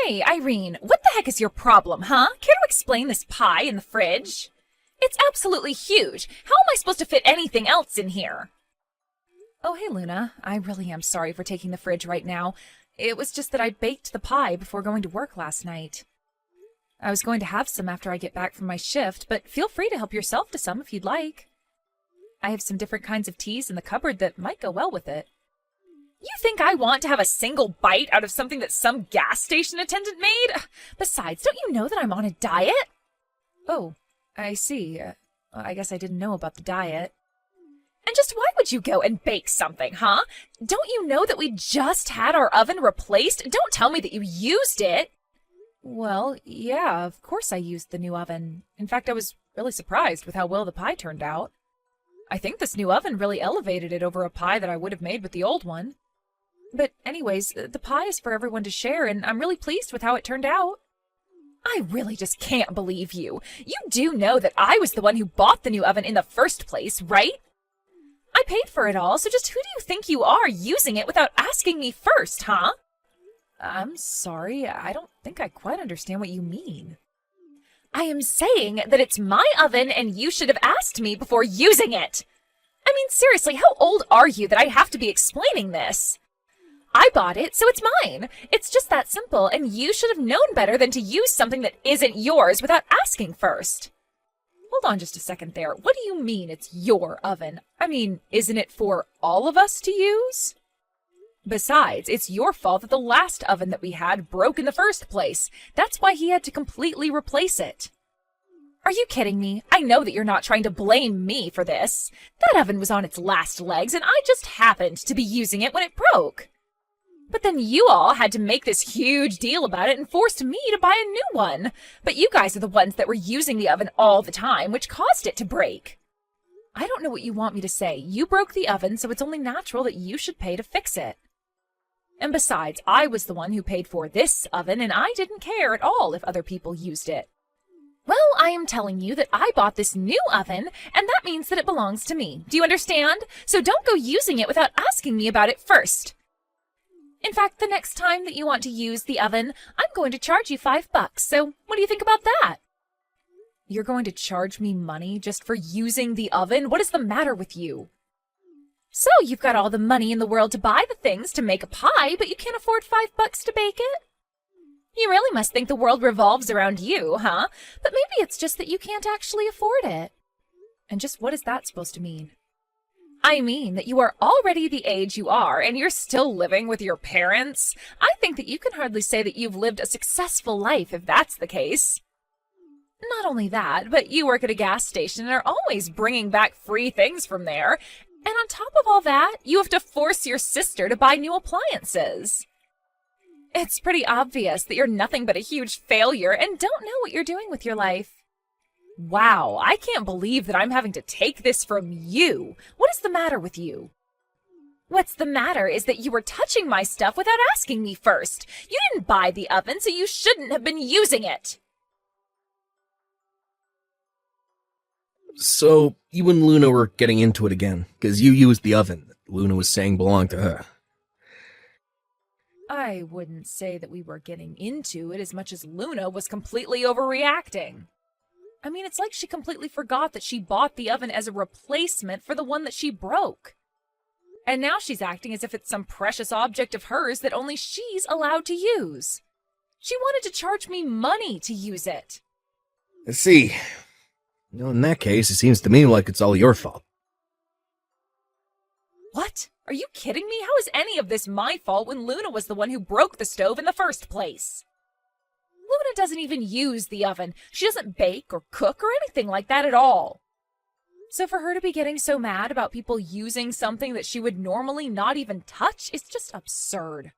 Hey, Irene, what the heck is your problem, huh? Care to explain this pie in the fridge? It's absolutely huge. How am I supposed to fit anything else in here? Oh, hey, Luna. I really am sorry for taking the fridge right now. It was just that I baked the pie before going to work last night. I was going to have some after I get back from my shift, but feel free to help yourself to some if you'd like. I have some different kinds of teas in the cupboard that might go well with it. You think I want to have a single bite out of something that some gas station attendant made? Besides, don't you know that I'm on a diet? Oh, I see. I guess I didn't know about the diet. And just why would you go and bake something, huh? Don't you know that we just had our oven replaced? Don't tell me that you used it. Well, yeah, of course I used the new oven. In fact, I was really surprised with how well the pie turned out. I think this new oven really elevated it over a pie that I would have made with the old one. But anyways, the pie is for everyone to share, and I'm really pleased with how it turned out. I really just can't believe you. You do know that I was the one who bought the new oven in the first place, right? I paid for it all, so just who do you think you are using it without asking me first, huh? I'm sorry, I don't think I quite understand what you mean. I am saying that it's my oven and you should have asked me before using it. I mean, seriously, how old are you that I have to be explaining this? I bought it, so it's mine. It's just that simple, and you should have known better than to use something that isn't yours without asking first. Hold on just a second there. What do you mean it's your oven? I mean, isn't it for all of us to use? Besides, it's your fault that the last oven that we had broke in the first place. That's why he had to completely replace it. Are you kidding me? I know that you're not trying to blame me for this. That oven was on its last legs, and I just happened to be using it when it broke. But then you all had to make this huge deal about it and forced me to buy a new one. But you guys are the ones that were using the oven all the time, which caused it to break. I don't know what you want me to say. You broke the oven, so it's only natural that you should pay to fix it. And besides, I was the one who paid for this oven, and I didn't care at all if other people used it. Well, I am telling you that I bought this new oven, and that means that it belongs to me. Do you understand? So don't go using it without asking me about it first. In fact, the next time that you want to use the oven, I'm going to charge you $5, so what do you think about that? You're going to charge me money just for using the oven? What is the matter with you? So you've got all the money in the world to buy the things to make a pie, but you can't afford $5 to bake it? You really must think the world revolves around you, huh? But maybe it's just that you can't actually afford it. And just what is that supposed to mean? I mean that you are already the age you are, and you're still living with your parents. I think that you can hardly say that you've lived a successful life if that's the case. Not only that, but you work at a gas station and are always bringing back free things from there. And on top of all that, you have to force your sister to buy new appliances. It's pretty obvious that you're nothing but a huge failure and don't know what you're doing with your life. Wow, I can't believe that I'm having to take this from you. What is the matter with you? What's the matter is that you were touching my stuff without asking me first. You didn't buy the oven, so you shouldn't have been using it. So, you and Luna were getting into it again, because you used the oven that Luna was saying belonged to her. I wouldn't say that we were getting into it as much as Luna was completely overreacting. I mean, it's like she completely forgot that she bought the oven as a replacement for the one that she broke. And now she's acting as if it's some precious object of hers that only she's allowed to use. She wanted to charge me money to use it. I see. In that case, it seems to me like it's all your fault. What? Are you kidding me? How is any of this my fault when Luna was the one who broke the stove in the first place? Luna doesn't even use the oven. She doesn't bake or cook or anything like that at all. So for her to be getting so mad about people using something that she would normally not even touch is just absurd.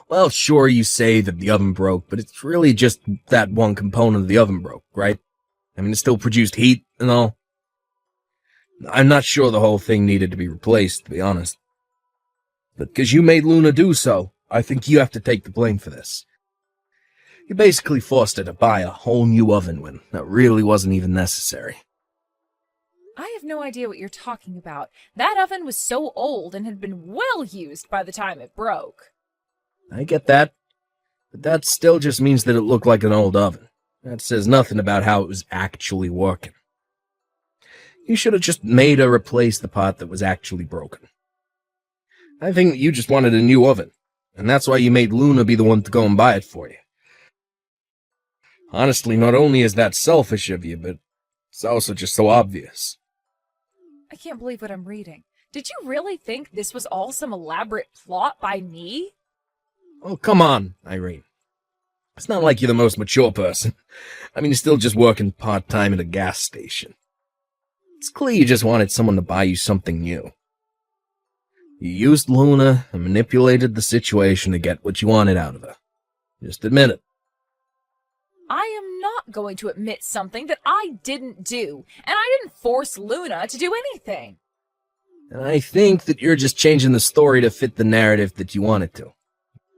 Well, sure, you say that the oven broke, but it's really just that one component of the oven broke, right? I mean, it still produced heat and all. I'm not sure the whole thing needed to be replaced, to be honest. But because you made Luna do so, I think you have to take the blame for this. You basically forced her to buy a whole new oven when that really wasn't even necessary. I have no idea what you're talking about. That oven was so old and had been well used by the time it broke. I get that. But that still just means that it looked like an old oven. That says nothing about how it was actually working. You should have just made her replace the part that was actually broken. I think that you just wanted a new oven, and that's why you made Luna be the one to go and buy it for you. Honestly, not only is that selfish of you, but it's also just so obvious. I can't believe what I'm reading. Did you really think this was all some elaborate plot by me? Oh, come on, Irene. It's not like you're the most mature person. I mean, you're still just working part-time at a gas station. It's clear you just wanted someone to buy you something new. You used Luna and manipulated the situation to get what you wanted out of her. Just admit it. I am not going to admit something that I didn't do, and I didn't force Luna to do anything. And I think that you're just changing the story to fit the narrative that you want it to.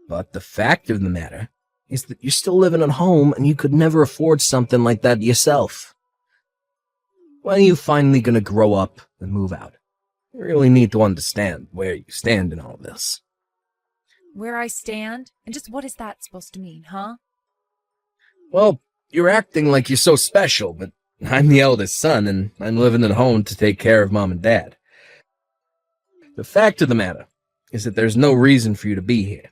But the fact of the matter is that you're still living at home and you could never afford something like that yourself. When are you finally going to grow up and move out? You really need to understand where you stand in all this. Where I stand? And just what is that supposed to mean, huh? Well, you're acting like you're so special, but I'm the eldest son and I'm living at home to take care of Mom and Dad. The fact of the matter is that there's no reason for you to be here.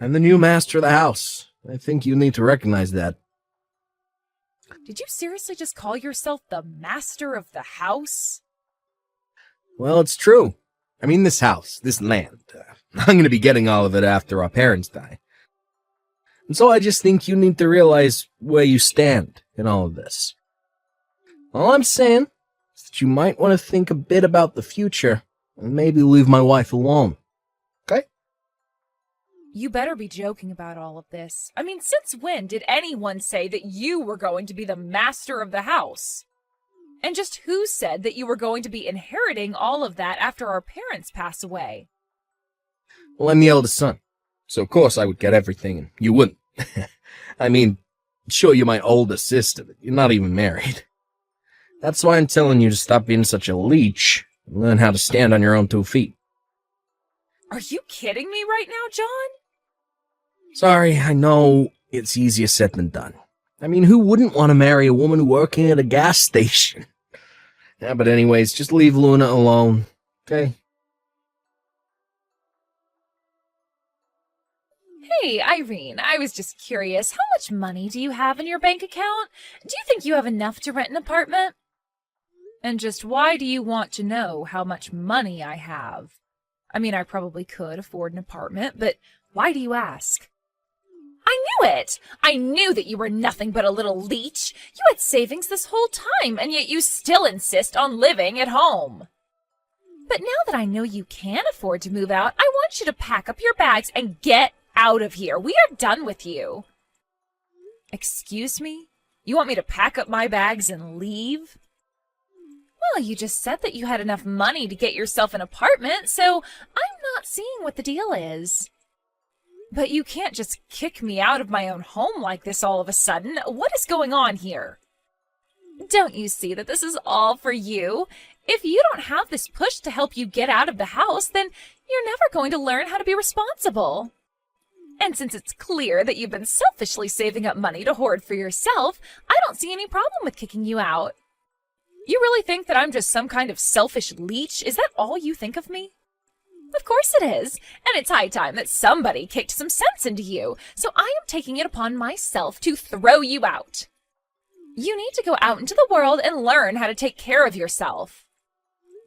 I'm the new master of the house. I think you need to recognize that. Did you seriously just call yourself the master of the house? Well, it's true. I mean, this house, this land. I'm going to be getting all of it after our parents die. And so I just think you need to realize where you stand in all of this. All I'm saying is that you might want to think a bit about the future and maybe leave my wife alone. Okay? You better be joking about all of this. I mean, since when did anyone say that you were going to be the master of the house? And just who said that you were going to be inheriting all of that after our parents pass away? Well, I'm the eldest son, so of course I would get everything and you wouldn't. I mean, sure, you're my older sister, but you're not even married. That's why I'm telling you to stop being such a leech and learn how to stand on your own 2 feet. Are you kidding me right now, John? Sorry, I know it's easier said than done. I mean, who wouldn't want to marry a woman working at a gas station? Yeah, but anyways, just leave Luna alone, okay? Hey, Irene, I was just curious. How much money do you have in your bank account? Do you think you have enough to rent an apartment? And just why do you want to know how much money I have? I mean, I probably could afford an apartment, but why do you ask? I knew it! I knew that you were nothing but a little leech. You had savings this whole time, and yet you still insist on living at home. But now that I know you can afford to move out, I want you to pack up your bags and get out of here. We are done with you. Excuse me? You want me to pack up my bags and leave? Well, you just said that you had enough money to get yourself an apartment, so I'm not seeing what the deal is. But you can't just kick me out of my own home like this all of a sudden. What is going on here? Don't you see that this is all for you? If you don't have this push to help you get out of the house, then you're never going to learn how to be responsible. And since it's clear that you've been selfishly saving up money to hoard for yourself, I don't see any problem with kicking you out. You really think that I'm just some kind of selfish leech? Is that all you think of me? Of course it is, and it's high time that somebody kicked some sense into you, so I am taking it upon myself to throw you out. You need to go out into the world and learn how to take care of yourself.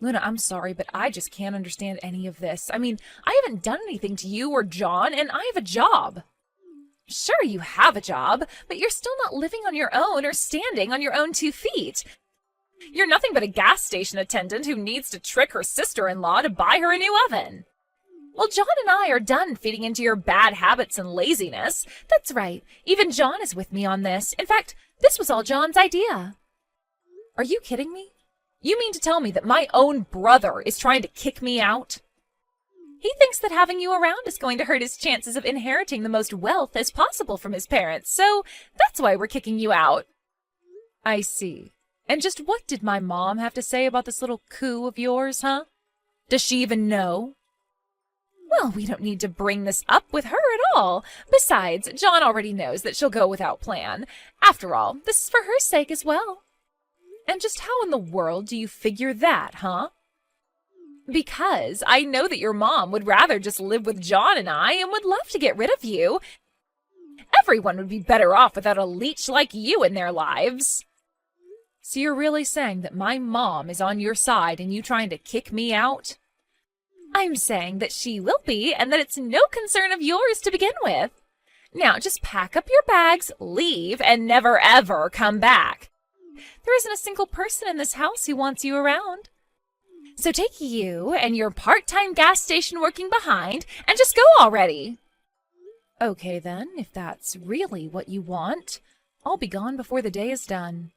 Luna, I'm sorry, but I just can't understand any of this. I mean, I haven't done anything to you or John, and I have a job. Sure, you have a job, but you're still not living on your own or standing on your own 2 feet. You're nothing but a gas station attendant who needs to trick her sister-in-law to buy her a new oven. Well, John and I are done feeding into your bad habits and laziness. That's right. Even John is with me on this. In fact, this was all John's idea. Are you kidding me? You mean to tell me that my own brother is trying to kick me out? He thinks that having you around is going to hurt his chances of inheriting the most wealth as possible from his parents, so that's why we're kicking you out. I see. And just what did my mom have to say about this little coup of yours, huh? Does she even know? Well, we don't need to bring this up with her at all. Besides, John already knows that she'll go without plan. After all, this is for her sake as well. And just how in the world do you figure that, huh? Because I know that your mom would rather just live with John and I and would love to get rid of you. Everyone would be better off without a leech like you in their lives. So you're really saying that my mom is on your side and you trying to kick me out? I'm saying that she will be and that it's no concern of yours to begin with. Now just pack up your bags, leave, and never ever come back. There isn't a single person in this house who wants you around. So take you and your part-time gas station working behind and just go already. Okay then, if that's really what you want, I'll be gone before the day is done.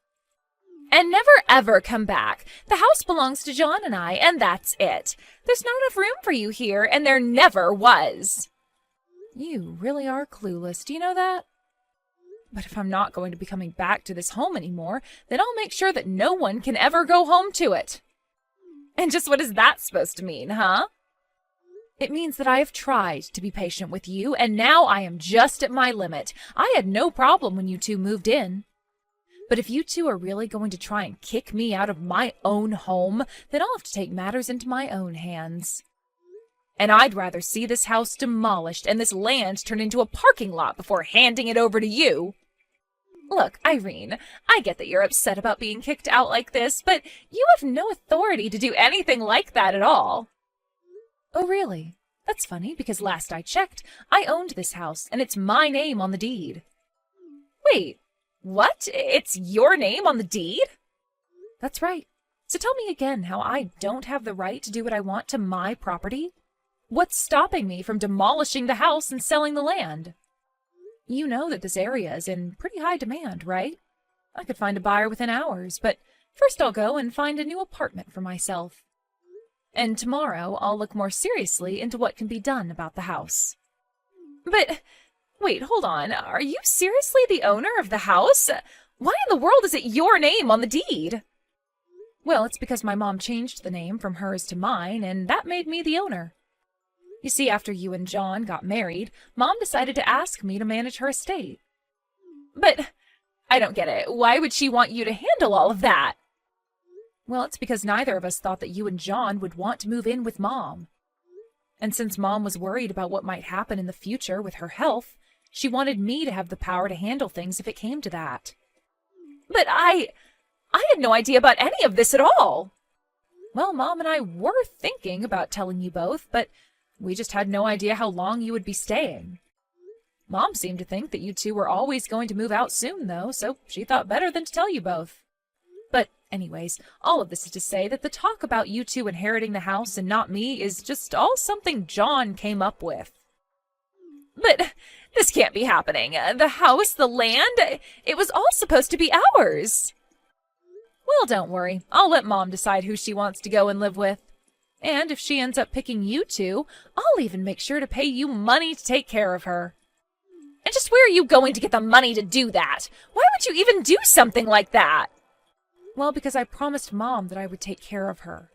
And never ever come back. The house belongs to John and I, and that's it. There's not enough room for you here, and there never was. You really are clueless, do you know that? But if I'm not going to be coming back to this home anymore, then I'll make sure that no one can ever go home to it. And just what is that supposed to mean, huh? It means that I have tried to be patient with you, and now I am just at my limit. I had no problem when you two moved in. But if you two are really going to try and kick me out of my own home, then I'll have to take matters into my own hands. And I'd rather see this house demolished and this land turned into a parking lot before handing it over to you. Look, Irene, I get that you're upset about being kicked out like this, but you have no authority to do anything like that at all. Oh, really? That's funny, because last I checked, I owned this house, and it's my name on the deed. Wait, what? It's your name on the deed? That's right. So tell me again how I don't have the right to do what I want to my property? What's stopping me from demolishing the house and selling the land? You know that this area is in pretty high demand, right? I could find a buyer within hours, but first I'll go and find a new apartment for myself. And tomorrow I'll look more seriously into what can be done about the house. But, wait, hold on. Are you seriously the owner of the house? Why in the world is it your name on the deed? Well, it's because my mom changed the name from hers to mine, and that made me the owner. You see, after you and John got married, Mom decided to ask me to manage her estate. But I don't get it. Why would she want you to handle all of that? Well, it's because neither of us thought that you and John would want to move in with Mom. And since Mom was worried about what might happen in the future with her health, she wanted me to have the power to handle things if it came to that. But I had no idea about any of this at all. Well, Mom and I were thinking about telling you both, but we just had no idea how long you would be staying. Mom seemed to think that you two were always going to move out soon, though, so she thought better than to tell you both. But anyways, all of this is to say that the talk about you two inheriting the house and not me is just all something John came up with. But this can't be happening. The house, the land, it was all supposed to be ours. Well, don't worry. I'll let Mom decide who she wants to go and live with. And if she ends up picking you two, I'll even make sure to pay you money to take care of her. And just where are you going to get the money to do that? Why would you even do something like that? Well, because I promised Mom that I would take care of her.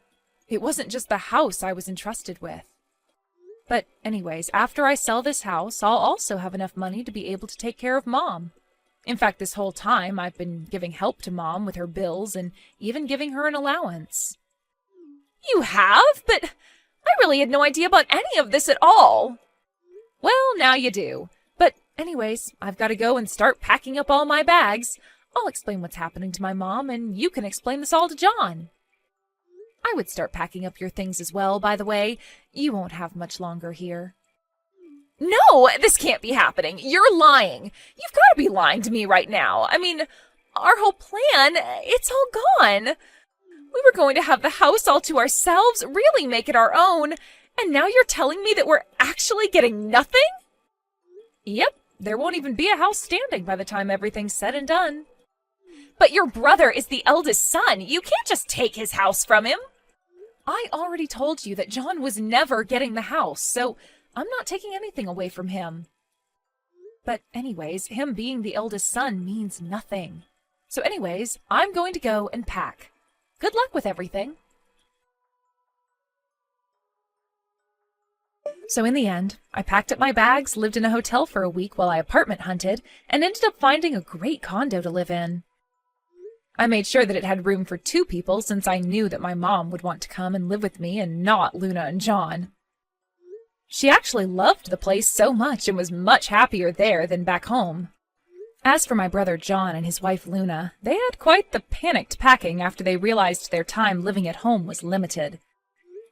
It wasn't just the house I was entrusted with. But anyways, after I sell this house, I'll also have enough money to be able to take care of Mom. In fact, this whole time I've been giving help to Mom with her bills and even giving her an allowance. You have? But I really had no idea about any of this at all. Well, now you do. But anyways, I've got to go and start packing up all my bags. I'll explain what's happening to my mom, and you can explain this all to John. I would start packing up your things as well, by the way. You won't have much longer here. No, this can't be happening. You're lying. You've got to be lying to me right now. I mean, our whole plan, it's all gone. We were going to have the house all to ourselves, really make it our own, and now you're telling me that we're actually getting nothing? Yep, there won't even be a house standing by the time everything's said and done. But your brother is the eldest son. You can't just take his house from him. I already told you that John was never getting the house, so I'm not taking anything away from him. But anyways, him being the eldest son means nothing. So anyways, I'm going to go and pack. Good luck with everything. So in the end, I packed up my bags, lived in a hotel for a week while I apartment hunted, and ended up finding a great condo to live in. I made sure that it had room for 2 people since I knew that my mom would want to come and live with me and not Luna and John. She actually loved the place so much and was much happier there than back home. As for my brother John and his wife Luna, they had quite the panicked packing after they realized their time living at home was limited.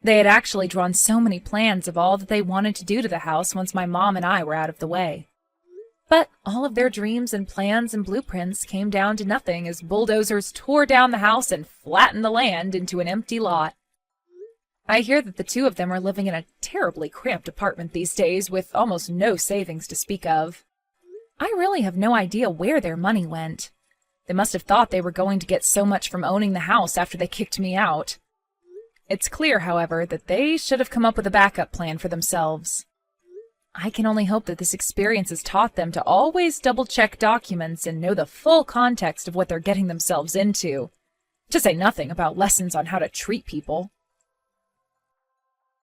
They had actually drawn so many plans of all that they wanted to do to the house once my mom and I were out of the way. But all of their dreams and plans and blueprints came down to nothing as bulldozers tore down the house and flattened the land into an empty lot. I hear that the 2 of them are living in a terribly cramped apartment these days with almost no savings to speak of. I really have no idea where their money went. They must have thought they were going to get so much from owning the house after they kicked me out. It's clear, however, that they should have come up with a backup plan for themselves. I can only hope that this experience has taught them to always double-check documents and know the full context of what they're getting themselves into, to say nothing about lessons on how to treat people.